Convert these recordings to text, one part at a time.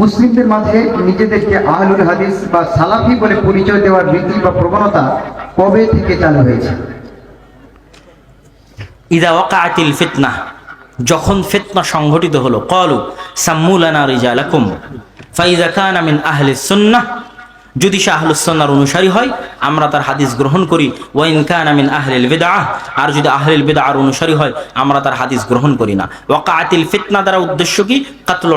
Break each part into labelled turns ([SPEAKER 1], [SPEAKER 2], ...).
[SPEAKER 1] মুসলিমদের মাঝে নিজেদেরকে আহলুল হাদিস বা সালাফি বলে পরিচয় দেওয়ার রীতি বা প্রবণতা কবে থেকে চালু হয়েছে?
[SPEAKER 2] ইদা ওয়াকাআতিল ফিতনাহ, যখন ফিতনা সংঘটিত হলো, ক্বালু সাম্মু লানা রিজালাকুম ফাইযা কানা মিন আহলিস সুন্নাহ, যদি সে আহলুস সুন্নাহর অনুসারী হয় আমরা তার হাদিস গ্রহণ করি, ওয়া ইন কানা মিন আহলিল বিদআহ, আর যদি আহলিল বিদআর অনুসারী হয় আমরা তার হাদিস গ্রহণ করি না। ওয়াকাআতিল ফিতনা দ্বারা উদ্দেশ্য কি? কাতল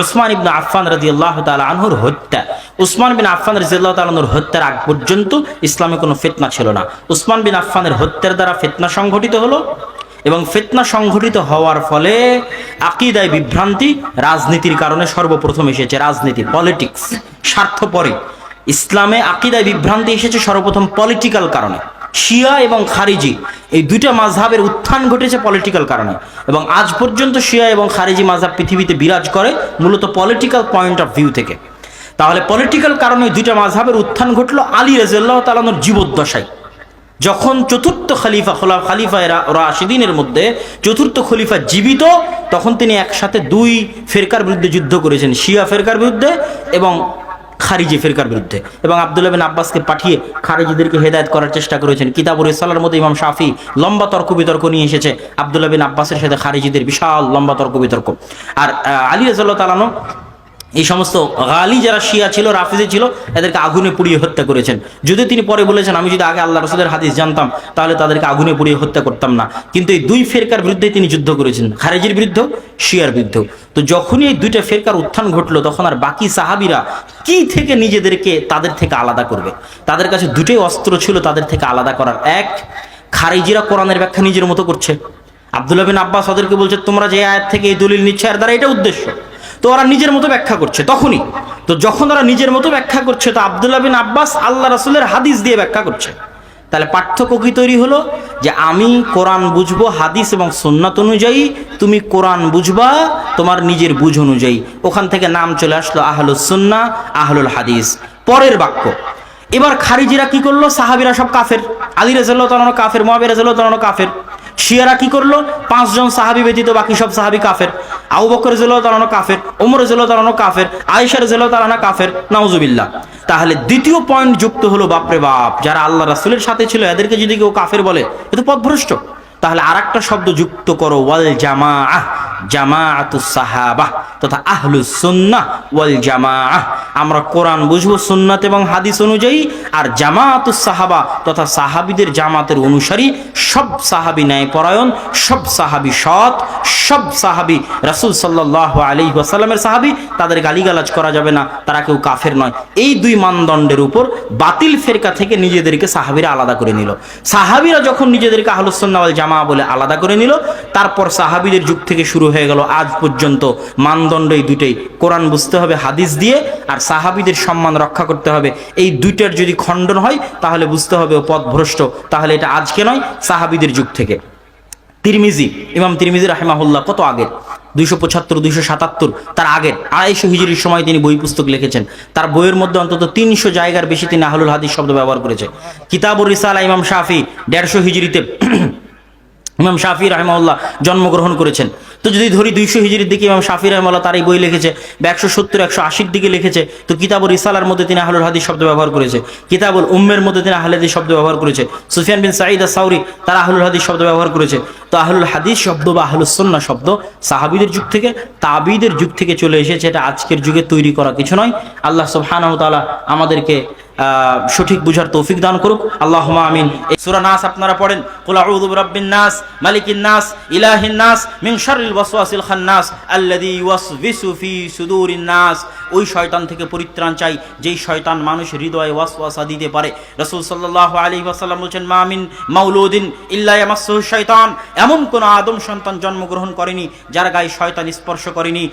[SPEAKER 2] উসমান ইবনে আফফান রাদিয়াল্লাহু তাআলা আনহুর হত্যা। উসমান বিন আফফান রাদিয়াল্লাহু তাআলা আনহুর হত্যার আগ পর্যন্ত ইসলামে কোনো ফিতনা ছিল না। উসমান বিন আফফানের হত্যার দ্বারা ফিতনা সংঘটিত হলো, এবং ফিতনা সংঘটিত হওয়ার ফলে আকীদায় বিভ্রান্তি রাজনীতির কারণে সর্বপ্রথম এসেছে। রাজনীতি, পলিটিক্স, স্বার্থপরে ইসলামে আকীদায় বিভ্রান্তি এসেছে সর্বপ্রথম পলিটিক্যাল কারণে। শিয়া এবং খারিজি এই দুইটা মাযহাবের উত্থান ঘটেছে পলিটিক্যাল কারণে, এবং আজ পর্যন্ত শিয়া এবং খারিজি মাযহাব পৃথিবীতে বিরাজ করে মূলত পলিটিক্যাল পয়েন্ট অফ ভিউ থেকে। তাহলে পলিটিক্যাল কারণে দুইটা মাযহাবের উত্থান ঘটলো আলী রাদিয়াল্লাহু তাআলা আনহুর জীবদ্দশায়। যখন চতুর্থ খালিফা রাশিদিনের মধ্যে চতুর্থ খলিফা জীবিত, তখন তিনি একসাথে দুই ফেরকার বিরুদ্ধে যুদ্ধ করেছেন, শিয়া ফেরকার বিরুদ্ধে এবং খারিজি ফেরকার বিরুদ্ধে, এবং আব্দুল্লাহ বিন আব্বাসকে পাঠিয়ে খারিজিদেরকে হেদায়েত করার চেষ্টা করেছেন। কিতাবুর রিসালার মধ্যে ইমাম শাফি লম্বা তর্ক বিতর্ক নিয়ে এসেছে আব্দুল্লাহ বিন আব্বাসের সাথে খারিজিদের বিশাল লম্বা তর্ক বিতর্ক। আর আলী রাদিয়াল্লাহু তাআলা আনহু এই সমস্ত গালি যারা শিয়া ছিল, রাফিজি ছিল, এদেরকে আগুনে পুড়িয়ে হত্যা করেছেন। যদি তিনি পরে বলেছেন আমি যদি আগে আল্লাহ রাসূলের হাদিস জানতাম তাহলে তাদেরকে আগুনে পুড়িয়ে হত্যা করতাম না, কিন্তু এই দুই ফেরকার বিরুদ্ধে তিনি যুদ্ধ করেছেন, খারিজির বিরুদ্ধেও শিয়ার বিরুদ্ধেও। তো যখনই এই দুইটা ফেরকার উত্থান ঘটলো তখন আর বাকি সাহাবীরা কি থেকে নিজেদেরকে তাদের থেকে আলাদা করবে? তাদের কাছে দুটোই অস্ত্র ছিল তাদের থেকে আলাদা করার। এক, খারিজিরা কোরআনের ব্যাখ্যা নিজের মতো করছে। আব্দুল্লাহ বিন আব্বাস ওদেরকে বলছে তোমরা যে আয়াত থেকে এই দলিল নিচ্ছে এর দ্বারা এটা উদ্দেশ্য, তো ওরা নিজের মতো ব্যাখ্যা করছে। তখনই তো যখন ওরা নিজের মতো ব্যাখ্যা করছে, তো আব্দুল্লাহ বিন আব্বাস আল্লাহ রাসূলের হাদিস দিয়ে ব্যাখ্যা করছে। তাহলে পার্থক্য কি তৈরি হলো? যে আমি কোরআন বুঝবো হাদিস এবং সুন্নাত অনুযায়ী, তুমি কোরআন বুঝবা তোমার নিজের বুঝ অনুযায়ী। ওখান থেকে নাম চলে আসলো আহলুস সুন্নাহ, আহলুল হাদিস। পরের বাক্য, এবার খারিজিরা কি করলো? সাহাবীরা সব কাফের, আলী রাদিয়াল্লাহু তাআলা আনহু কাফের, মুআবিয়া রাদিয়াল্লাহু তাআলা আনহু কাফের। শিয়ারা কি করলো? 5 জন সাহাবী ব্যতীত বাকি সব সাহাবী কাফের। আবু বকর রাদিয়াল্লাহু তাআলা আনহু কাফের, ওমর রাদিয়াল্লাহু তাআলা আনহু কাফের, আয়েশা রাদিয়াল্লাহু তাআলা আনহা কাফের, নাউজুবিল্লাহ। তাহলে দ্বিতীয় পয়েন্ট যুক্ত হলো, বাপরে বাপ, যারা আল্লাহ রাসূলের সাথে ছিল এদেরকে যদি কেউ কাফের বলে এ তো পথভ্রষ্ট। তাহলে আরেকটা শব্দ যুক্ত করো, ওয়াল জামাআহ, জামাআতুস সাহাবাহ তথা আহলুস সুন্নাহ ওয়াল জামাআহ। আমরা কোরআন বুঝবো সুন্নাত এবং হাদিস অনুযায়ী, আর জামাআতুস সাহাবা তথা সাহাবীদের জামাতের অনুসারী। সব সাহাবী ন্যায়পরায়ণ, সব সাহাবী সৎ, সব সাহাবী রাসূল সাল্লাল্লাহু আলাইহি ওয়াসাল্লামের সাহাবী, তাদের গালিগালাজ করা যাবে না, তারা কেউ কাফের নয়। এই দুই মানদণ্ডের উপর বাতিল ফেরকা থেকে নিজেদেরকে সাহাবীরা আলাদা করে নিল। সাহাবীরা যখন নিজেদেরকে আহলুস সুন্নাহ ওয়াল জামাআহ বলে আলাদা করে নিল, তারপর সাহাবীদের যুগ থেকে শুরু হয়ে গেল আজ পর্যন্ত মানদণ্ড এই দুটেই। কোরআন বুঝতে হবে হাদিস দিয়ে, আর সাহাবীদের সম্মান রক্ষা করতে হবে। এই দুইটার যদি খণ্ডন হয় তাহলে বুঝতে হবে ও পথভ্রষ্ট। তাহলে এটা আজকে নয়, সাহাবীদের যুগ থেকে। তিরমিজি, ইমাম তিরমিজি রাহিমাহুল্লাহ কত আগের, 275, 277, তার আগের 250 হিজরির সময় তিনি বই পুস্তক লিখেছেন। তার বইয়ের মধ্যে অন্তত 300 জায়গার বেশি তিনি আহলুল হাদিস শব্দ ব্যবহার করেছে। কিতাবুর রিসালা ইমাম শাফি 150 হিজরিতে ইমাম শাফি রাহিমাহুল্লাহ জন্মগ্রহণ করেছেন। তো যদি ধরি 200 হিজরির দিকে ইমাম শাফি রাহিমাহুল্লাহ তার এই বই লিখেছে, 170, 180 দিকে লিখেছে, তো কিতাবুর রিসালার মধ্যে তিনি আহলুল হাদিস শব্দ ব্যবহার করেছে। কিতাবুল উম্মের মধ্যে তিনি আহলুল হাদিস শব্দ ব্যবহার করেছে। সুফিয়ান বিন সাঈদ আস-সাউরি তারা আহলুল হাদিস শব্দ ব্যবহার করেছে। তো আহলুল হাদিস শব্দ বা আহলুস সুন্নাহ শব্দ সাহাবীদের যুগ থেকে, তাবিঈদের যুগ থেকে চলে এসেছে। এটা আজকের যুগে তৈরি করা কিছু নয়। আল্লাহ সুবহানাহু ওয়া তাআলা আমাদেরকে সঠিক বুঝার তৌফিক দান করুক, আল্লাহুম্মা আমিন। সূরা নাস আপনারা পড়েন, কুল আউযু বিরাব্বিন নাস, মালিকিন নাস, ইলাহিন নাস, মিন শাররিল ওয়াসওয়াসিল খান্নাস, আল্লাযী ইউওয়াসওয়িসু ফি সুদুরিন নাস। ওই শয়তান থেকে পরিত্রাণ চাই যেই শয়তান মানুষের হৃদয়ে ওয়াসওয়াসা দিতে পারে। রাসূল সাল্লাল্লাহু আলাইহি ওয়াসাল্লাম বলেছেন, মা মিন মাউলুদিন ইল্লা ইয়ামাসসুহু শাইতান। এমন কোন আদম সন্তান জন্মগ্রহণ করেনি যার গায়ে শয়তান স্পর্শ করেনি।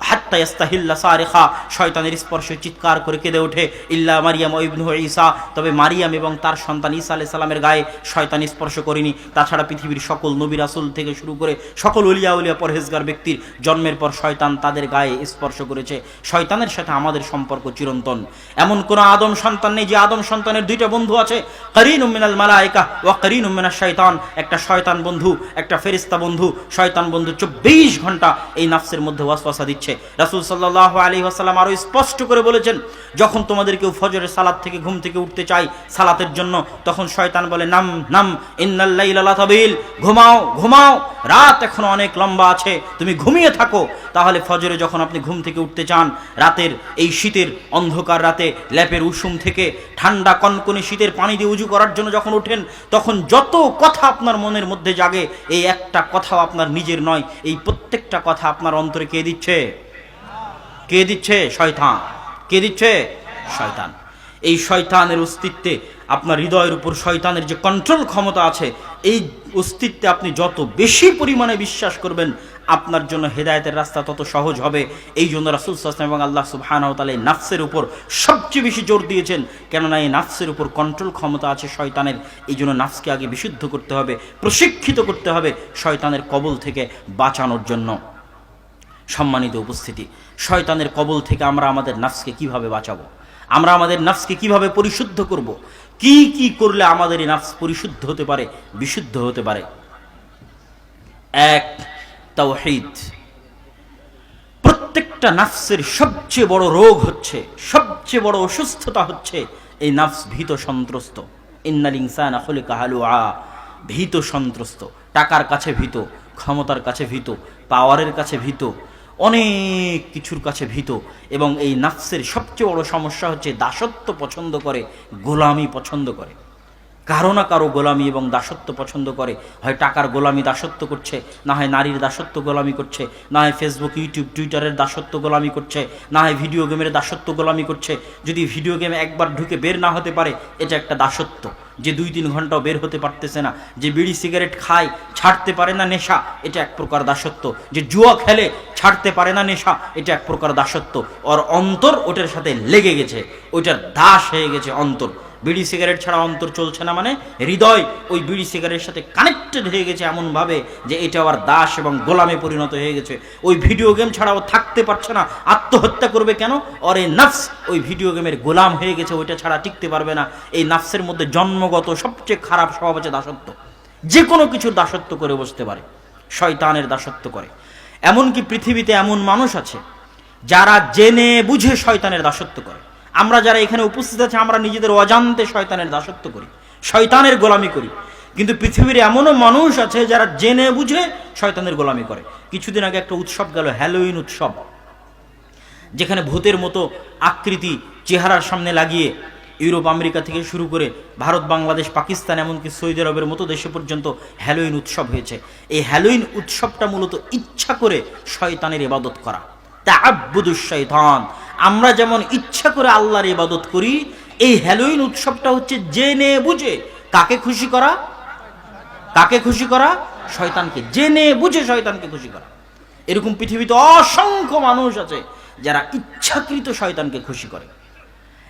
[SPEAKER 2] হাত্তা ইস্তাহিল্লা সারিখা, শয়তানের স্পর্শে চিৎকার করে কেঁদে ওঠে। ইল্লা মারিয়াম ও ইবনু ঈসা, তবে মারিয়াম এবং তার সন্তান ঈসা আলাইহিস সালামের গায়ে শয়তান স্পর্শ করেনি। তাছাড়া পৃথিবীর সকল নবী রাসূল থেকে শুরু করে সকল ওলিয়া পরহেজগার ব্যক্তির জন্মের পর শয়তান তাদের গায়ে স্পর্শ করেছে। শয়তানের সাথে আমাদের সম্পর্ক চিরন্তন। এমন কোন আদম সন্তান নেই যে আদম সন্তানের দুইটা বন্ধু আছে, কারিনুম মিনাল মালায়েকা ওয়া কারিনুম মিনাশ শাইতান। একটা শয়তান বন্ধু, একটা ফেরেশতা বন্ধু। শয়তান বন্ধু 24 ঘন্টা এই নফসের মধ্যে ওয়াসওয়াসা দিচ্ছে। রাসূল সাল্লাল্লাহু আলাইহি ওয়াসাল্লাম আরো স্পষ্ট করে বলেছেন, যখন তোমাদের কেউ ফজরের সালাত থেকে ঘুম থেকে উঠতে চায় সালাতের জন্য, তখন শয়তান বলে নাম নাম ইন্নাল লাইলা লাতাবিল, ঘুমাও ঘুমাও, রাত এখনো অনেক লম্বা আছে, তুমি ঘুমিয়ে থাকো। তাহলে ফজরে যখন আপনি ঘুম থেকে উঠতে চান, রাতের এই শীতের অন্ধকার রাতে ল্যাপের উষুম থেকে ঠান্ডা কনকনে শীতের পানি দিয়ে উজু করার জন্য যখন ওঠেন, তখন যত কথা আপনার মনের মধ্যে জাগে, এই একটা কথাও আপনার নিজের নয়, এই প্রত্যেকটা কথা আপনার অন্তরে কে দিচ্ছে? কে দিচ্ছে? শয়তান। কে দিচ্ছে? শয়তান। এই শয়তানের অস্তিত্বে, আপনার হৃদয়ের উপর শয়তানের যে কন্ট্রোল ক্ষমতা আছে, এই অস্তিত্বে আপনি যত বেশি পরিমাণে বিশ্বাস করবেন, আপনার জন্য হেদায়েতের রাস্তা তত সহজ হবে। এই জন্য রাসূল সাল্লাল্লাহু আলাইহি ওয়াসাল্লাম এবং আল্লাহ সুবহানাহু ওয়া তাআলা এই নাফসের উপর সবচেয়ে বেশি জোর দিয়েছেন, কেননা এই নাফসের উপর কন্ট্রোল ক্ষমতা আছে শয়তানের। এই জন্য নাফসকে আগে বিশুদ্ধ করতে হবে, প্রশিক্ষিত করতে হবে শয়তানের কবল থেকে বাঁচানোর জন্য। সম্মানিত উপস্থিতি, শয়তানের কবল থেকে আমরা আমাদের নাফসকে কিভাবে বাঁচাবো? আমরা আমাদের নাফসকে কিভাবে পরিশুদ্ধ করব? কি কি করলে আমাদের এই নাফস পরিশুদ্ধ হতে পারে, বিশুদ্ধ হতে পারে? এক, তাওহীদ। প্রত্যেকটা নাফসের সবচেয়ে বড় রোগ হচ্ছে, সবচেয়ে বড় অসুস্থতা হচ্ছে এই নাফস ভীত সন্ত্রস্ত। ইন্নাল ইনসানা খুলিকা হালুআ, ভীত সন্ত্রস্ত। টাকার কাছে ভীত, ক্ষমতার কাছে ভীত, পাওয়ারের কাছে ভীত, অনেক কিছুর কাছে ভীত। এবং এই নাফসের সবচেয়ে বড় সমস্যা হচ্ছে দাসত্ব পছন্দ করে, গোলামি পছন্দ করে। কারো না কারো গোলামি এবং দাসত্ব পছন্দ করে। হয় টাকার গোলামি দাসত্ব করছে, না হয় নারীর দাসত্ব গোলামি করছে, না হয় ফেসবুক ইউটিউব টুইটারের দাসত্ব গোলামি করছে, না হয় ভিডিও গেমের দাসত্ব গোলামি করছে। যদি ভিডিও গেমে একবার ঢুকে বের না হতে পারে, এটা একটা দাসত্ব। যে 2-3 ঘন্টাও বের হতে পারতেছে না, যে বিড়ি সিগারেট খায় ছাড়তে পারে না নেশা, এটা এক প্রকার দাসত্ব। যে জুয়া খেলে ছাড়তে পারে না নেশা, এটা এক প্রকার দাসত্ব। ওর অন্তর ওটার সাথে লেগে গেছে, ওইটার দাস হয়ে গেছে অন্তর। বিড়ি সিগারেট ছাড়া অন্তর চলছে না, মানে হৃদয় ওই বিড়ি সিগারেটের সাথে কানেক্টেড হয়ে গেছে এমনভাবে যে এটা আবার দাস এবং গোলামে পরিণত হয়ে গেছে। ওই ভিডিও গেম ছাড়াও থাকতে পারছে না, আত্মহত্যা করবে কেন? ওর এই নাফস ওই ভিডিও গেমের গোলাম হয়ে গেছে, ওইটা ছাড়া টিকতে পারবে না। এই নাফসের মধ্যে জন্মগত সবচেয়ে খারাপ স্বভাব হচ্ছে দাসত্ব। যে কোনো কিছুর দাসত্ব করে বসতে পারে, শয়তানের দাসত্ব করে। এমনকি পৃথিবীতে এমন মানুষ আছে যারা জেনে বুঝে শয়তানের দাসত্ব করে। আমরা যারা এখানে উপস্থিত আছি, আমরা নিজেদের অজান্তে শয়তানের দাসত্ব করি, শয়তানের গোলামি করি। কিন্তু পৃথিবীর এমনও মানুষ আছে যারা জেনে বুঝে শয়তানের গোলামি করে। কিছুদিন আগে একটা উৎসব গেল, হ্যালোইন উৎসব, যেখানে ভূতের মতো আকৃতি চেহারার সামনে লাগিয়ে ইউরোপ আমেরিকা থেকে শুরু করে ভারত, বাংলাদেশ, পাকিস্তান, এমনকি সৌদি আরবের মতো দেশে পর্যন্ত হ্যালোইন উৎসব হয়েছে। এই হ্যালোইন উৎসবটা মূলত ইচ্ছা করে শয়তানের ইবাদত করা, তাআব্বুদুশ শয়তান। আমরা যেমন ইচ্ছা করে আল্লাহর ইবাদত করি, এই হ্যালোইন উৎসবটা হচ্ছে জেনে বুঝে কাকে খুশি করা? কাকে খুশি করা? শয়তানকে। জেনে বুঝে শয়তানকে খুশি করা। এরকম পৃথিবীতে অসংখ্য মানুষ আছে যারা ইচ্ছাকৃত শয়তানকে খুশি করে।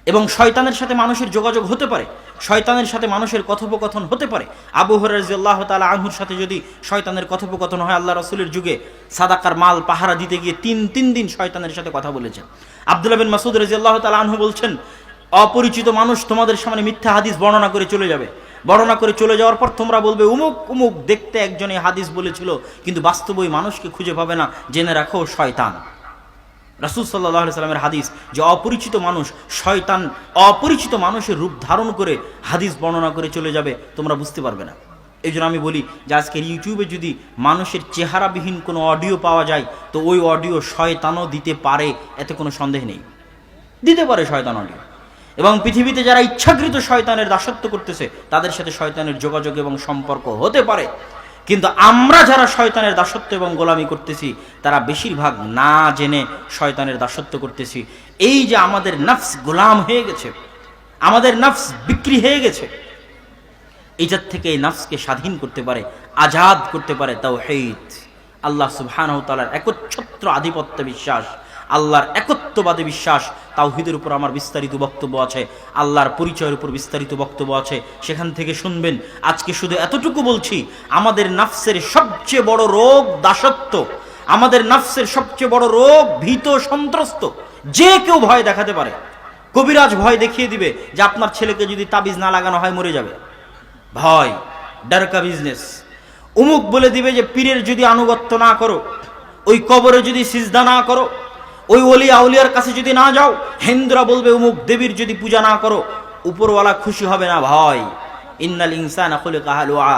[SPEAKER 2] এবং শয়তানের সাথে মানুষের যোগাযোগ হতে পারে, শয়তানের সাথে মানুষের কথোপকথন হতে পারে। আবু হুরায়রা রাদিয়াল্লাহু তাআলা আনহুর সাথে যদি শয়তানের কথোপকথন হয়, আল্লাহ রাসূলের যুগে সাদাকার মাল পাহারা দিতে গিয়ে তিন দিন শয়তানের সাথে কথা বলেছেন। আব্দুল্লাহ বিন মাসউদ রাদিয়াল্লাহু তাআলা আনহু বলছেন, অপরিচিত মানুষ তোমাদের সামনে মিথ্যা হাদিস বর্ণনা করে চলে যাবে। বর্ণনা করে চলে যাওয়ার পর তোমরা বলবে উমুক উমুক দেখতে একজনে হাদিস বলেছিল, কিন্তু বাস্তবে ওই মানুষকে খুঁজে পাবে না। জেনে রাখো শয়তান। রাসূল সাল্লাল্লাহু আলাইহি সাল্লামের হাদিস যে অপরিচিত মানুষ, শয়তান অপরিচিত মানুষের রূপ ধারণ করে হাদিস বর্ণনা করে চলে যাবে, তোমরা বুঝতে পারবে না। এই জন্য আমি বলি যে আজকের ইউটিউবে যদি মানুষের চেহারাবিহীন কোনো অডিও পাওয়া যায়, তো ওই অডিও শয়তানও দিতে পারে, এতে কোনো সন্দেহ নেই, দিতে পারে শয়তান অডিও। এবং পৃথিবীতে যারা ইচ্ছাকৃত শয়তানের দাসত্ব করতেছে, তাদের সাথে শয়তানের যোগাযোগ এবং সম্পর্ক হতে পারে। কিন্তু আমরা যারা শয়তানের দাসত্ব এবং গোলামি করতেছি, তারা বেশিরভাগ না জেনে শয়তানের দাসত্ব করতেছি। এই যে আমাদের নফস গোলাম হয়ে গেছে, আমাদের নফস বিক্রি হয়ে গেছে, এইটার থেকে এই নফসকে স্বাধীন করতে পারে, আজাদ করতে পারে তাওহীদ। আল্লাহ সুবহানাহু ওয়া তাআলার একচ্ছত্র আধিপত্য বিশ্বাস, আল্লাহর একত্ববাদে বিশ্বাস। তাওহীদের উপর আমার বিস্তারিত বক্তব্য আছে, আল্লাহর পরিচয়ের উপর বিস্তারিত বক্তব্য আছে, সেখান থেকে শুনবেন। আজকে শুধু এতটুকু বলছি, আমাদের নফসের সবচেয়ে বড় রোগ দাসত্ব, আমাদের নফসের সবচেয়ে বড় রোগ ভীত সন্ত্রস্ত। যে কেউ ভয় দেখাতে পারে। কবিরাজ ভয় দেখিয়ে দিবে যে আপনার ছেলেকে যদি তাবিজ না লাগানো হয় মরে যাবে, ভয়, ডারকা বিজনেস। উমুক বলে দিবে যে পীরের যদি আনুগত্য না করো, ওই কবরে যদি সিজদা না করো, ওই ওলি আউলিয়ার কাছে যদি না যাও, হিন্দুরা বলবে অমুক দেবীর যদি পূজা না করো উপরওয়ালা খুশি হবে না। ভয়, ইন্নাল ইনসানা খুলিকা হালুআ।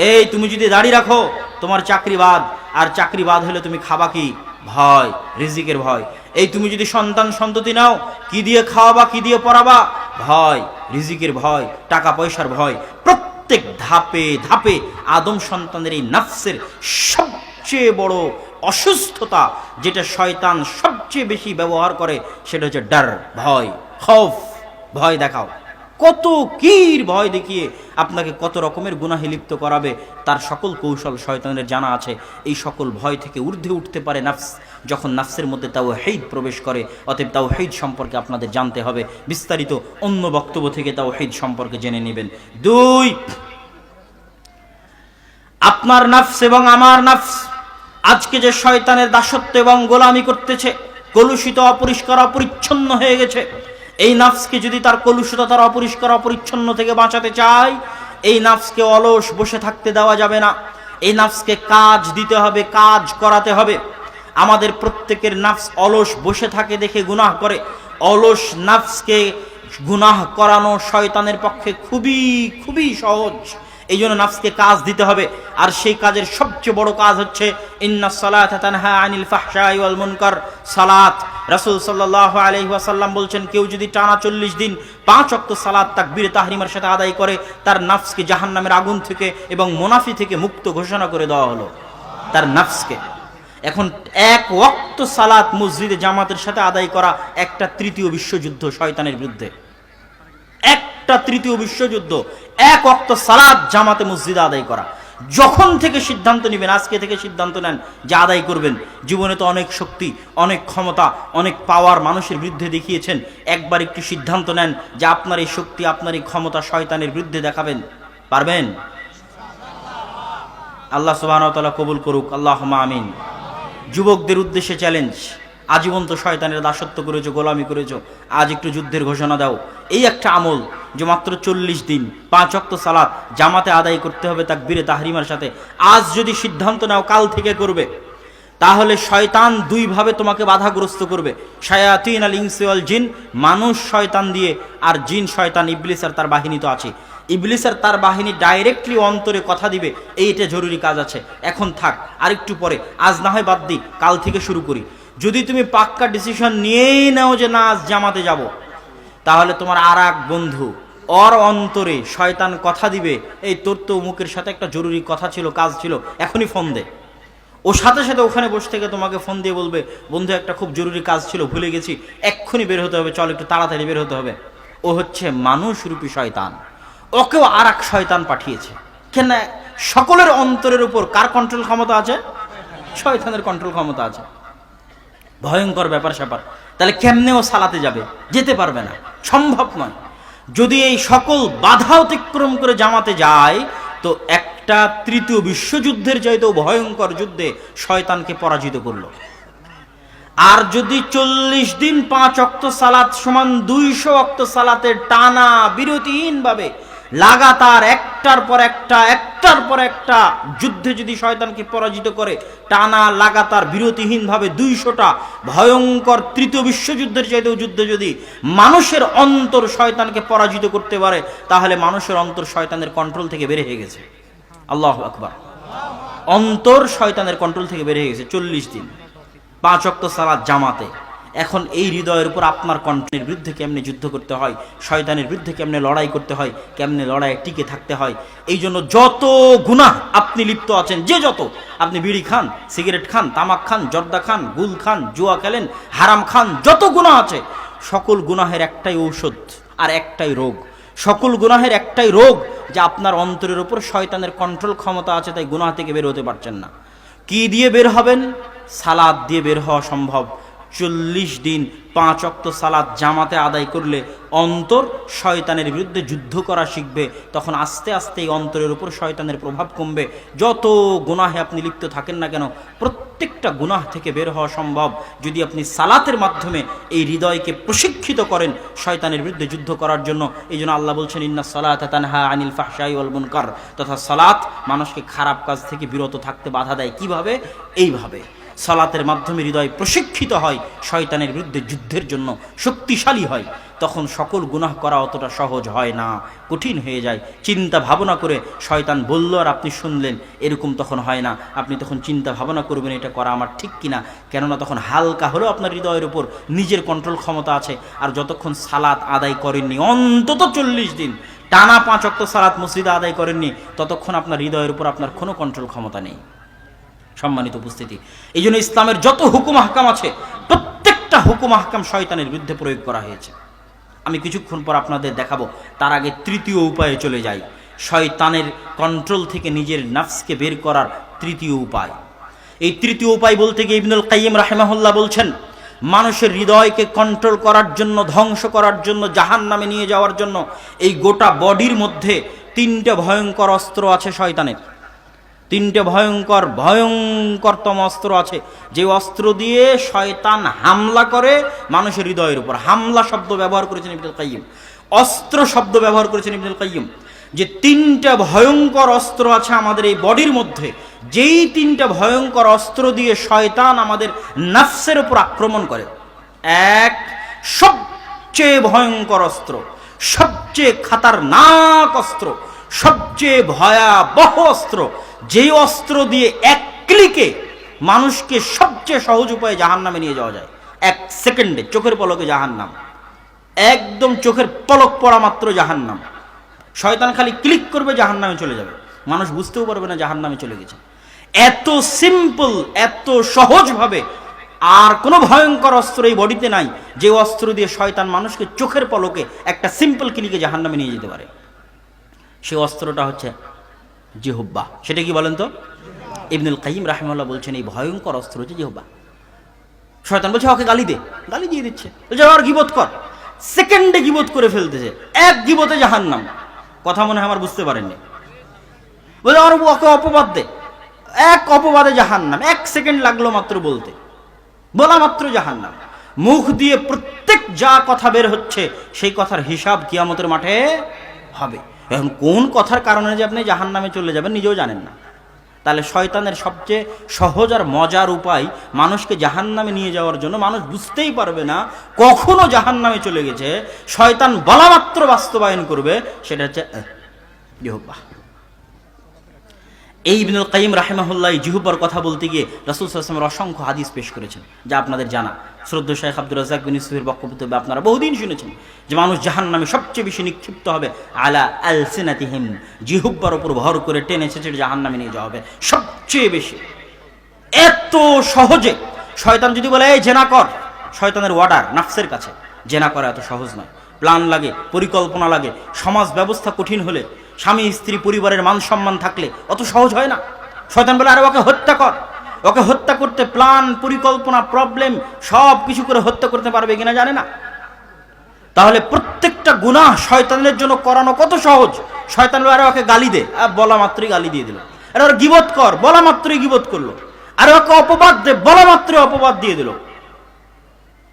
[SPEAKER 2] এই তুমি যদি দাড়ি রাখো তোমার চাকরিবাদ, আর চাকরিবাদ হলে তুমি খাবা কি? ভয়, রিজিকের ভয়। এই তুমি যদি সন্তান সন্ততি নাও, কি দিয়ে খাওয়াবা, কি দিয়ে পড়াবা? ভয়, রিজিকের ভয়, টাকা পয়সার ভয়। প্রত্যেক ধাপে ধাপে আদম সন্তানের এই নফসের সবচেয়ে বড় অসুস্থতা, যেটা শয়তান সবচেয়ে বেশি ব্যবহার করে, সেটা হচ্ছে ডর, ভয়, খৌফ। ভয় দেখাও, কত কির ভয় দেখিয়ে আপনাকে কত রকমের গুনাহে লিপ্ত করাবে, তার সকল কৌশল শয়তানের জানা আছে। এই সকল ভয় থেকে ঊর্ধ্বে উঠতে পারে নফস যখন নফসের মধ্যে তাওহীদ প্রবেশ করে। অতএব তাওহীদ সম্পর্কে আপনাদের জানতে হবে। বিস্তারিত অন্য বক্তব্য থেকে তাওহীদ সম্পর্কে জেনে নেবেন। 2, আপনার নফস এবং আমার নফস আজকে যে শয়তানের দাসত্ব এবং গোলামি করতেছে, কলুষিত, অপরিষ্কার, অপরিচ্ছন্ন হয়ে গেছে। এই নফসকে যদি তার কলুষিত, তার অপরিষ্কার, অপরিচ্ছন্ন থেকে বাঁচাতে চাই, এই নফসকে অলস বসে থাকতে দেওয়া যাবে না। এই নফসকে কাজ দিতে হবে, কাজ করাতে হবে। আমাদের প্রত্যেকের নফস অলস বসে থাকে দেখে গুনাহ করে। অলস নফসকে গুনাহ করানো শয়তানের পক্ষে খুবই খুবই সহজ। এই জন্য নফসকে কাজ দিতে হবে। আর সেই কাজের সবচেয়ে বড় কাজ হচ্ছে ইন্নাস সালাতা তানহা আনিল ফাহশাই ওয়াল মুনকার। সালাত, রাসূল সাল্লাল্লাহু আলাইহি ওয়াসাল্লাম বলছেন, কেউ যদি টানা 40 দিন 5 ওয়াক্ত সালাত তাকবীরে তাহরিমার সাথে আদায় করে, তার নফসকে জাহান্নামের আগুন থেকে এবং মুনাফি থেকে মুক্ত ঘোষণা করে দেওয়া হলো। তার নফসকে এখন 1 ওয়াক্ত সালাত মসজিদে জামাতের সাথে আদায় করা একটা তৃতীয় বিশ্বযুদ্ধ শয়তানের বিরুদ্ধে। একটা তৃতীয় বিশ্বযুদ্ধ, 1 ওয়াক্ত সালাত জামাতে মসজিদে আদায় করা। যখন থেকে সিদ্ধান্ত নেবেন, আজকে থেকে সিদ্ধান্ত নেন যে আদায় করবেন। জীবনে তো অনেক শক্তি, অনেক ক্ষমতা, অনেক পাওয়ার মানুষের বিরুদ্ধে দেখিয়েছেন। একবার একটু সিদ্ধান্ত নেন যে আপনার এই শক্তি, আপনার এই ক্ষমতা শয়তানের বিরুদ্ধে দেখাবেন। পারবেন? আল্লাহ সুবহানাহু ওয়া তাআলা কবুল করুক, আল্লাহুম্মা আমিন। যুবকদের উদ্দেশ্যে চ্যালেঞ্জ, আজীবন তো শয়তানের দাসত্ব করেছো, গোলামি করেছো, আজ একটু যুদ্ধের ঘোষণা দাও। এই একটা আমল যে মাত্র 40 দিন 5 ওয়াক্ত সালাত জামাতে আদায় করতে হবে তাকবীরে তাহরিমার সাথে। আজ যদি সিদ্ধান্ত নাও কাল থেকে করবে, তাহলে শয়তান 2 ভাবে তোমাকে বাধাগ্রস্ত করবে। শায়াতিন আল ইনসি ওয়াল জিন, মানুষ শয়তান দিয়ে, আর জিন শয়তান ইবলিস আর তার বাহিনী তো আছে। ইবলিস আর তার বাহিনী ডাইরেক্টলি অন্তরে কথা দিবে, এইটা জরুরি কাজ আছে, এখন থাক, আর একটু পরে, আজ না হয় বাদ দিই, কাল থেকে শুরু করি। যদি তুমি পাক্কা ডিসিশন নিয়েই নাও যে না আজ জামাতে যাব, তাহলে তোমার আর এক বন্ধু ওর অন্তরে শয়তান কথা দিবে, এই তোর তো অমুকের সাথে একটা জরুরি কথা ছিল, কাজ ছিল, এখনই ফোন দে। ও সাথে সাথে ওখানে বসে থেকে তোমাকে ফোন দিয়ে বলবে, বন্ধু একটা খুব জরুরি কাজ ছিল, ভুলে গেছি, এক্ষুনি বের হতে হবে, চল একটু তাড়াতাড়ি বের হতে হবে। ও হচ্ছে মানুষরূপী শয়তান। ওকেও আর এক শয়তান পাঠিয়েছে। কেন? সকলের অন্তরের উপর কার কন্ট্রোল ক্ষমতা আছে? শয়তানের কন্ট্রোল ক্ষমতা আছে। ভয়ঙ্কর ব্যাপার স্যাপার। তাহলে কেমনে ও সালাতে যাবে? যেতে পারবে না, সম্ভব নয়। যদি এই সকল বাধা অতিক্রম করে জামাতে যায়, তো একটা তৃতীয় বিশ্বযুদ্ধের চাইতেও ভয়ঙ্কর যুদ্ধে শয়তানকে পরাজিত করলো। আর যদি 40 দিন 5 ওয়াক্ত সালাত সমান 200 ওয়াক্ত সালাতের টানা বিরতিহীন ভাবে লাগাতার একটার পর একটা যুদ্ধে যদি শয়তানকে পরাজিত করে, টানা লাগাতার বিরতিহীন ভাবে 200টা ভয়ঙ্কর তৃতীয় বিশ্বযুদ্ধের চাইতেও যুদ্ধে যদি মানুষের অন্তর শয়তানকে পরাজিত করতে পারে, তাহলে মানুষের অন্তর শয়তানের কন্ট্রোল থেকে বের হয়ে গেছে। আল্লাহু আকবার। অন্তর শয়তানের কন্ট্রোল থেকে বের হয়ে গেছে 40 দিন 5 ওয়াক্ত সালাত জামাতে। এখন এই হৃদয়ের উপর আপনার কণ্ঠের বিরুদ্ধে কেমনে যুদ্ধ করতে হয়, শয়তানের বিরুদ্ধে কেমনে লড়াই করতে হয়, কেমনে লড়াইয়ে টিকে থাকতে হয়। এই জন্য যত গুনাহ আপনি লিপ্ত আছেন, যে যত আপনি বিড়ি খান, সিগারেট খান, তামাক খান, জর্দা খান, গুল খান, জুয়া খেলেন, হারাম খান, যত গুনাহ আছে, সকল গুনাহের একটাই ঔষধ আর একটাই রোগ। সকল গুনাহের একটাই রোগ যে আপনার অন্তরের উপর শয়তানের কন্ট্রোল ক্ষমতা আছে, তাই গুনাহ থেকে বের হতে পারছেন না। কি দিয়ে বের হবেন? সালাত দিয়ে বের হওয়া সম্ভব। 40 দিন 5 ওয়াক্ত সালাত জামাতে আদায় করলে অন্তর শয়তানের বিরুদ্ধে যুদ্ধ করা শিখবে। তখন আস্তে আস্তে এই অন্তরের উপর শয়তানের প্রভাব কমবে। যত গুনাহে আপনি লিপ্ত থাকেন না কেন, প্রত্যেকটা গুনাহ থেকে বের হওয়া সম্ভব যদি আপনি সালাতের মাধ্যমে এই হৃদয়কে প্রশিক্ষিত করেন শয়তানের বিরুদ্ধে যুদ্ধ করার জন্য। এই জন্য আল্লাহ বলছেন, ইন্নাস সালাতা তানহা আনিল ফাহশাই ওয়াল মুনকার, তথা সালাত মানুষকে খারাপ কাজ থেকে বিরত থাকতে বাধা দেয়। কিভাবে? এইভাবে সালাতের মাধ্যমে হৃদয় প্রশিক্ষিত হয়, শয়তানের বিরুদ্ধে যুদ্ধের জন্য শক্তিশালী হয়, তখন সকল গুনাহ করা অতটা সহজ হয় না, কঠিন হয়ে যায়। চিন্তা ভাবনা করে শয়তান বলল আর আপনি শুনলেন, এরকম তখন হয় না। আপনি তখন চিন্তা ভাবনা করবেন এটা করা আমার ঠিক কিনা, কেননা তখন হালকা হলেও আপনার হৃদয়ের উপর নিজের কন্ট্রোল ক্ষমতা আছে। আর যতক্ষণ সালাত আদায় করেননি, অন্তত 40 দিন টানা 5 ওয়াক্ত সালাত মসজিদে আদায় করেননি, ততক্ষণ আপনার হৃদয়ের উপর আপনার কোনো কন্ট্রোল ক্ষমতা নেই। সম্মানিত উপস্থিতি, এই জন্য ইসলামের যত হুকুম আহকাম আছে, প্রত্যেকটা হুকুম আহকাম শয়তানের বিরুদ্ধে প্রয়োগ করা হয়েছে। আমি কিছুক্ষণ পর আপনাদের দেখাবো। তার আগে তৃতীয় উপায়ে চলে যাই, শয়তানের কন্ট্রোল থেকে নিজের নফসকে বের করার তৃতীয় উপায়। এই তৃতীয় উপায় বলতে গিয়ে ইবনুল কাইয়িম রাহিমাহুল্লাহ বলছেন, মানুষের হৃদয়কে কন্ট্রোল করার জন্য, ধ্বংস করার জন্য, জাহান্নামে নিয়ে যাওয়ার জন্য এই গোটা বডির মধ্যে 3টে ভয়ঙ্কর অস্ত্র আছে শয়তানের। 3টে ভয়ঙ্করতম অস্ত্র আছে, যে অস্ত্র দিয়ে শয়তান হামলা করে মানুষের হৃদয়ের উপর। হামলা শব্দ ব্যবহার করেছেন ইবনুল কাইয়িম, অস্ত্র শব্দ ব্যবহার করেছেন ইবনুল কাইয়িম। যে 3টা ভয়ঙ্কর অস্ত্র আছে আমাদের এই বডির মধ্যে, যেই 3টা ভয়ঙ্কর অস্ত্র দিয়ে শয়তান আমাদের নফসের উপর আক্রমণ করে। এক, সবচেয়ে ভয়ঙ্কর অস্ত্র, সবচেয়ে খাতারনাক অস্ত্র, সবচেয়ে ভয়াবহ অস্ত্র, যেই অস্ত্র দিয়ে এক ক্লিকে মানুষকে সবচেয়ে সহজ উপায়ে জাহান্নামে নিয়ে যাওয়া যায়। 1 সেকেন্ডে, চোখের পলকে জাহান্নাম, একদম চোখের পলক পড়া মাত্র জাহান্নাম। শয়তান খালি ক্লিক করবে, জাহান্নামে চলে যাবে, মানুষ বুঝতেও পারবে না জাহান্নামে চলে গেছে। এত সিম্পল, এত সহজভাবে আর কোনো ভয়ঙ্কর অস্ত্র এই বডিতে নাই, যে অস্ত্র দিয়ে শয়তান মানুষকে চোখের পলকে একটা সিম্পল ক্লিকে জাহান্নামে নিয়ে যেতে পারে। সেই অস্ত্রটা হচ্ছে জিহ্বা। সেটা কি বলেন তো? ইবনুল কাইয়িম রাহিমাহুল্লাহ বলছেন, এই ভয়ঙ্কর অস্ত্র হচ্ছে জিহ্বা। শয়তান বলছে ওকে গালি দে, গালি দিয়ে দিচ্ছে, বলছে আর গীবত কর, সেকেন্ডে গীবত করে ফেলতেছে, এক গীবতে জাহান্নাম। কথা মনে হয় আমার বুঝতে পারেননি। বলে আর ওকে অপবাদ দে, এক অপবাদে জাহান্নাম। 1 সেকেন্ড লাগলো মাত্র বলতে, বলা মাত্র জাহান্নাম। মুখ দিয়ে প্রত্যেক যা কথা বের হচ্ছে সেই কথার হিসাব কিয়ামতের মাঠে হবে। এখন কোন কথার কারণে যে আপনি জাহান্নামে চলে যাবেন নিজেও জানেন না। তাহলে শয়তানের সবচেয়ে সহজ আর মজার উপায় মানুষকে জাহান্নামে নিয়ে যাওয়ার জন্য, মানুষ বুঝতেই পারবে না কখনো জাহান্নামে চলে গেছে, শয়তান বলা মাত্র বাস্তবায়ন করবে, সেটা হচ্ছে জিহ্বা। এই ইবনুল কাইয়িম রাহিমাহুল্লাহ জিহ্বার কথা বলতে গিয়ে রাসূল সাল্লাল্লাহু আলাইহি ওয়াসাল্লাম অসংখ্য হাদিস পেশ করেছেন, যা আপনাদের জানা। শ্রদ্ধেয় শাইখ আব্দুর রাজ্জাক বিন ইউসুফের বক্তব্য আপনারা বহুদিন শুনেছেন যে মানুষ জাহান্নামে সবচেয়ে বেশি নিক্ষিপ্ত হবে আলা আলসিনাতিহিম, জিহ্বার উপর ভর করে টেনে ছেঁচে জাহান্নামে নিয়ে যাওয়া হবে সবচেয়ে বেশি। এত সহজে শয়তান যদি বলে এই জেনা কর, শয়তানের অর্ডার নফসের কাছে, জেনা করা এত সহজ নয়। প্ল্যান লাগে, পরিকল্পনা লাগে, সমাজ ব্যবস্থা কঠিন হলে, স্বামী স্ত্রী পরিবারের মান সম্মান থাকলে অত সহজ হয় না। শয়তান বলে আরে ওকে হত্যা কর, ওকে হত্যা করতে প্ল্যান, পরিকল্পনা, প্রবলেম সব কিছু করে হত্যা করতে পারবে কিনা জানে না। তাহলে প্রত্যেকটা গুনাহ শয়তানের জন্য করানো কত সহজ। শয়তান বলে আরে ওকে গালি দে, বলা মাত্রই গালি দিয়ে দিল। আরে ওর গীবত কর, বলা মাত্রই গীবত করলো। আরে ওকে অপবাদ দে, বলা মাত্রই অপবাদ দিয়ে দিল।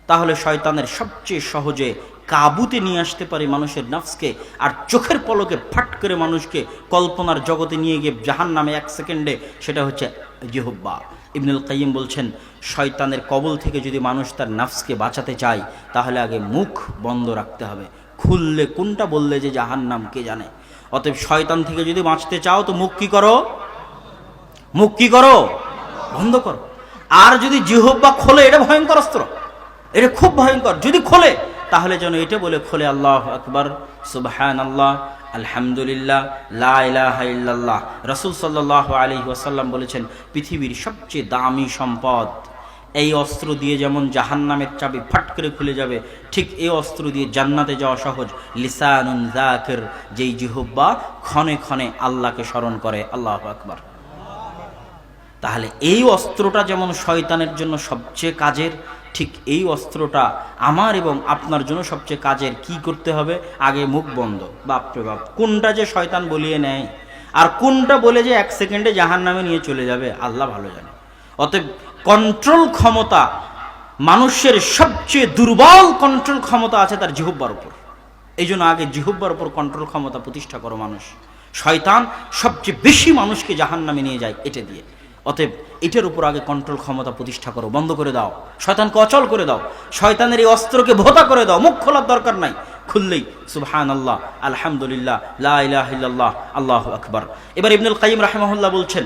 [SPEAKER 2] তাহলে শয়তানের সবচেয়ে সহজে কাবুতে নিয়ে আসতে পারে মানুষের নফসকে, আর চোখের পলকে ফাট করে মানুষকে কল্পনার জগতে নিয়ে গিয়ে জাহান্নামে 1 সেকেন্ডে, সেটা হচ্ছে জিহ্বা। ইবনুল কাইয়িম বলছেন, শয়তানের কবল থেকে যদি মানুষ তার নফসকে বাঁচাতে চায়, তাহলে আগে মুখ বন্ধ রাখতে হবে। খুললে কোনটা বললে যে জাহান্নাম কে জানে। অতএব শয়তান থেকে যদি বাঁচতে চাও তো মুখ কি করো? মুখ কি করো? বন্ধ করো। আর যদি জিহ্বা খোলে, এটা ভয়ঙ্কর অস্ত্র, এটা খুব ভয়ঙ্কর। যদি খোলে তাহলে যেন এটা বলে খোলে আল্লাহু আকবার, সুবহানাল্লাহ, আলহামদুলিল্লাহ, লা ইলাহা ইল্লাল্লাহ। রাসূল সাল্লাল্লাহু আলাইহি ওয়াসাল্লাম বলেছেন, পৃথিবীর সবচেয়ে দামি সম্পদ, এই অস্ত্র দিয়ে যেমন জাহান্নামের চাবি ফাট করে খুলে যাবে, ঠিক এই অস্ত্র দিয়ে জান্নাতে যাওয়া সহজ। লিসানুন যাকির, যেই জিহ্বা ক্ষণে ক্ষণে আল্লাহকে স্মরণ করে। আল্লাহু আকবার। তাহলে এই অস্ত্রটা যেমন শয়তানের জন্য সবচেয়ে কাজের, ঠিক এই অস্ত্রটা আমার এবং আপনার জন্য সবচেয়ে কাজের। কি করতে হবে? আগে মুখ বন্ধ। বাপরে বাপ, কোনটা যে শয়তান বলিয়ে নেয় আর কোনটা বলে যে 1 সেকেন্ডে জাহান্নামে নিয়ে চলে যাবে আল্লাহ ভালো জানে। অতএব কন্ট্রোল ক্ষমতা, মানুষের সবচেয়ে দুর্বল কন্ট্রোল ক্ষমতা আছে তার জিহ্বার উপর। এই জন্য আগে জিহ্বার উপর কন্ট্রোল ক্ষমতা প্রতিষ্ঠা করো মানুষ। শয়তান সবচেয়ে বেশি মানুষকে জাহান্নামে নিয়ে যায় এটা দিয়ে। অতএব এটার উপর আগে কন্ট্রোল ক্ষমতা প্রতিষ্ঠা করো, বন্ধ করে দাও, শয়তানকে অচল করে দাও, শয়তানের এই অস্ত্রকে ভোতা করে দাও। মুখ খোলার দরকার নাই, খুললেই সুবহানাল্লাহ, আলহামদুলিল্লাহ, লা ইলাহা ইল্লাল্লাহ, আল্লাহু আকবার। এবার ইবনুল কাইয়িম রাহিমাহুল্লাহ বলছেন,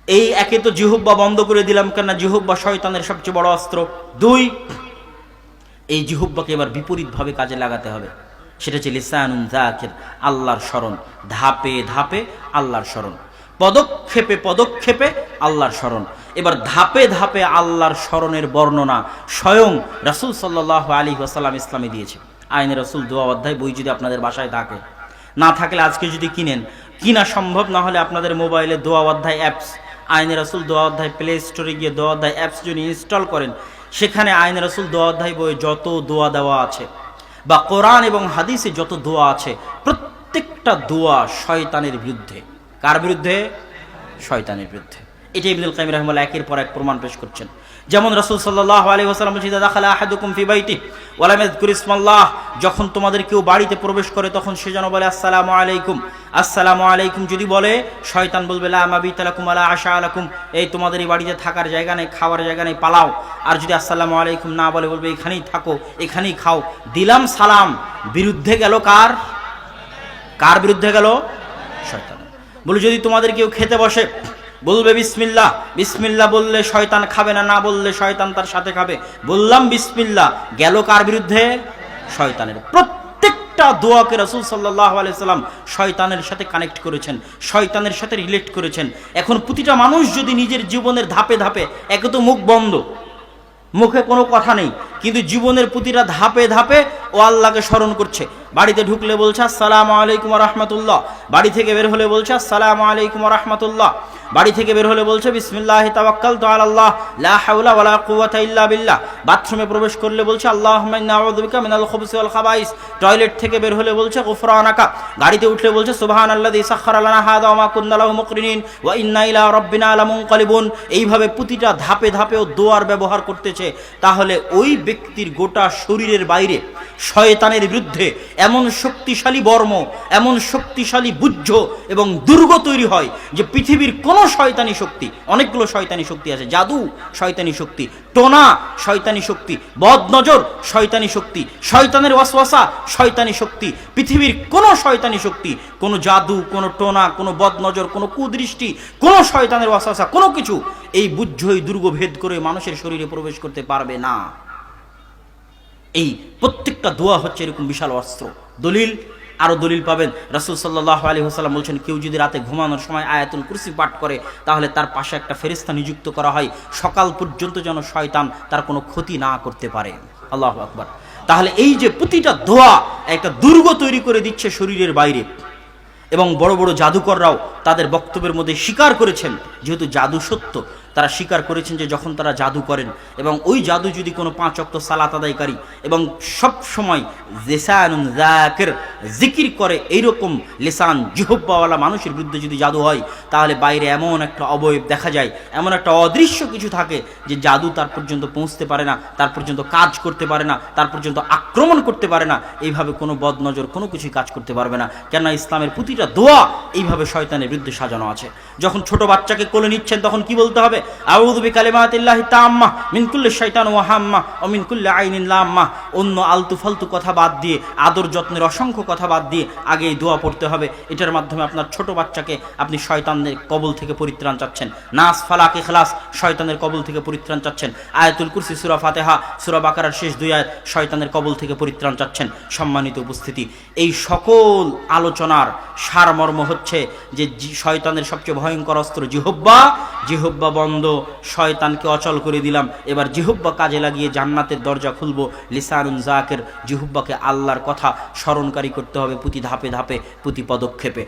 [SPEAKER 2] এই একে তো জিহ্বা বন্ধ করে দিলাম, কেননা জিহ্বা শয়তানের সবচেয়ে বড় অস্ত্র। দুই, এই জিহ্বাকে এবার বিপরীতভাবে কাজে লাগাতে হবে, সেটা হচ্ছে লিসানুন যাকির, আল্লাহর স্মরণ, ধাপে ধাপে আল্লাহর স্মরণ, পদক্ষেপে পদক্ষেপে আল্লাহর স্মরণ। এবার ধাপে ধাপে আল্লাহর স্মরণের বর্ণনা স্বয়ং রাসূল সাল্লাল্লাহু আলাইহি ওয়াসাল্লাম ইসলামে দিয়েছে। আইনে রাসূল দোয়া অধ্যায় বই যদি আপনাদের বাসায় থাকে, না থাকলে আজকে যদি কিনেন, কিনা সম্ভব না হলে আপনাদের মোবাইলে দোয়া অধ্যায় অ্যাপস, আইনে রাসূল দোয়া অধ্যায় প্লে স্টোরে গিয়ে দোয়া অধ্যায় অ্যাপস যদি ইনস্টল করেন, সেখানে আইনে রাসূল দোয়া অধ্যায় বইয়ে যত দোয়া দেওয়া আছে বা কোরআন এবং হাদিসে যত দোয়া আছে, প্রত্যেকটা দোয়া শয়তানের বিরুদ্ধে। কার বিরুদ্ধে? শয়তানের বিরুদ্ধে। এটা ইবনুল কাইয়িম রাহিমাহুল্লাহ একের পর এক প্রমাণ পেশ করছেন। যেমন রাসূল সাল্লাল্লাহু আলাইহি ওয়াসাল্লাম বলেছেন, ইযা দাখালা আহাদুকুম ফি বাইতিহি ওয়া লাম ইয়াযকুর ইসমাল্লাহ, যখন তোমাদের কেউ বাড়িতে প্রবেশ করে তখন সে যেন বলে আসসালামু আলাইকুম। আসসালামু আলাইকুম যদি বলে, শয়তান বলবে লা মাবিতা লাকুম ওয়া লা আশা লাকুম, এই তোমাদের এই বাড়িতে থাকার জায়গা নেই, খাওয়ার জায়গা নেই, পালাও। আর যদি আসসালামু আলাইকুম না বলে, বলবে এখানেই থাকো, এখানেই খাও। দিলাম সালাম, বিরুদ্ধে গেল কার? কার বিরুদ্ধে গেল? শয়তান। বলে যদি তোমাদের কেউ খেতে বসে, বলবে বিসমিল্লাহ, বিসমিল্লাহ বললে শয়তান খাবে না, না বললে শয়তান তার সাথে খাবে। বললাম বিসমিল্লাহ, গেল কার বিরুদ্ধে? শয়তানের। প্রত্যেকটা দোয়াকে রাসূল সাল্লাল্লাহু আলাইহি সাল্লাম শয়তানের সাথে কানেক্ট করেছেন, শয়তানের সাথে রিলেট করেছেন। এখন প্রতিটা মানুষ যদি নিজের জীবনের ধাপে ধাপে, একে তো মুখ বন্ধ, মুখে কোনো কথা নেই, কিন্তু জীবনের প্রতিটা ধাপে ধাপে ও আল্লাহকে স্মরণ করছে। বাড়িতে ঢুকলে বলছে আসসালামু আলাইকুম ওয়া রাহমাতুল্লাহ, বাড়ি থেকে বের হলে বলছে আসসালামু আলাইকুম ওয়া রাহমাতুল্লাহ, বাড়ি থেকে বের হলে বলছে বিসমিল্লাহি তাওয়াক্কালতু আলাল্লাহ লা হাওলা ওয়ালা কুওয়াতা ইল্লা বিল্লাহ, বাথরুমে প্রবেশ করলে বলছে আল্লাহুম্মা ইন্না আউযু বিকা মিনাল খুবুসি ওয়াল খাবাইস, টয়লেট থেকে বের হলে বলছে গুফরানাকা, গাড়িতে উঠলে বলছে সুবহানাল্লাযী সাখখারা লানা হাযা ওয়া মা কুন্না লাহু মুকরিনিন ওয়া ইন্না ইলা রাব্বিনা লামুনকালিবুন। এইভাবে প্রতিটা ধাপে ধাপেও দোয়ার ব্যবহার করতেছে। তাহলে ওই ব্যক্তির গোটা শরীরের বাইরে শয়তানের বিরুদ্ধে এমন শক্তিশালী বর্ম, এমন শক্তিশালী বুজ্জ এবং দুর্গ তৈরি হয় যে পৃথিবীর কোনো শয়তানি শক্তি, অনেকগুলো শয়তানি শক্তি আছে, জাদু শয়তানি শক্তি, টোনা শয়তানি শক্তি, বদনজর শয়তানি শক্তি, শয়তানের ওয়াসওয়াসা শয়তানি শক্তি, পৃথিবীর কোনো শয়তানি শক্তি, কোনো জাদু, কোনো টোনা, কোনো বদনজর, কোনো কুদৃষ্টি, কোনো শয়তানের ওয়াসওয়াসা, কোনো কিছু এই বুজ্জ, এই দুর্গ ভেদ করে মানুষের শরীরে প্রবেশ করতে পারবে না। এই প্রত্যেকটা দোয়া হচ্ছে এরকম বিশাল অস্ত্র। দলিল, আরো দলিল পাবেন। রাসূল সাল্লাল্লাহু আলাইহি ওয়াসাল্লাম বলছেন, কেউ যদি রাতে ঘুমানোর সময় আয়াতুল কুরসি পাঠ করে, তাহলে তার পাশে একটা ফেরেশতা নিযুক্ত করা হয়, সকাল পর্যন্ত যেন শয়তান তার কোনো ক্ষতি না করতে পারে। আল্লাহু আকবার। তাহলে এই যে প্রতিটা দোয়া একটা দুর্গ তৈরি করে দিচ্ছে শরীরের বাইরে। এবং বড় বড় জাদুকররাও তাদের বক্তব্যের মধ্যে স্বীকার করেছেন, যেহেতু জাদু সত্য, তারা স্বীকার করেছেন যে যখন তারা জাদু করেন এবং ওই জাদু যদি কোনো 5 ওয়াক্ত সালাত আদায়কারী এবং সব সময় লিসানুন যাকির, জিকির করে, এইরকম লিসান জিহ্বাওয়ালা মানুষের বিরুদ্ধে যদি জাদু হয়, তাহলে বাইরে এমন একটা অবয়ব দেখা যায়, এমন একটা অদৃশ্য কিছু থাকে যে জাদু তার পর্যন্ত পৌঁছতে পারে না, তার পর্যন্ত কাজ করতে পারে না, তার পর্যন্ত আক্রমণ করতে পারে না। এইভাবে কোনো বদনজর কোনো কিছুই কাজ করতে পারবে না। কেননা ইসলামের প্রতিটা দোয়া এইভাবে শয়তানের বিরুদ্ধে সাজানো আছে। যখন ছোট বাচ্চাকে কোলে নিচ্ছেন তখন কি বলতে হবে? আউযু বিকালিমাতিল্লাহি তাম্মা মিন কুল্লি শাইতান ওয়া হাম্মা ওয়া মিন কুল্লি আইনিন লাম্মা। অন্য আলতু ফালতু কথা বাদ দিয়ে, আদর যত্নের অসংখ্য কথা বাদ দিয়ে আগে এই দোয়া পড়তে হবে। এটার মাধ্যমে আপনার ছোট বাচ্চাকে আপনি শয়তানের কবল থেকে পরিত্রাণ চাচ্ছেন। নাস, ফালাক, ইখলাস শয়তানের কবল থেকে পরিত্রাণ চাচ্ছেন। আয়াতুল কুরসি, সূরা ফাতিহা, সূরা বাকারার শেষ 2 আয়াত শয়তানের কবল থেকে পরিত্রাণ চাচ্ছেন। সম্মানিত উপস্থিতি, এই সকল আলোচনার সারমর্ম হচ্ছে যে শয়তানের সবচেয়ে ভয়ঙ্কর অস্ত্র জিহ্বা। জিহ্বা বন্ধ, শয়তানকে অচল করে দিলাম। এবার জিহ্বা কাজে লাগিয়ে জান্নাতের দরজা খুলবো। লিসানুন যাকির, জিহ্বাকে আল্লাহর কথা স্মরণকারী করতে হবে প্রতি ধাপে ধাপে, প্রতি পদক্ষেপে।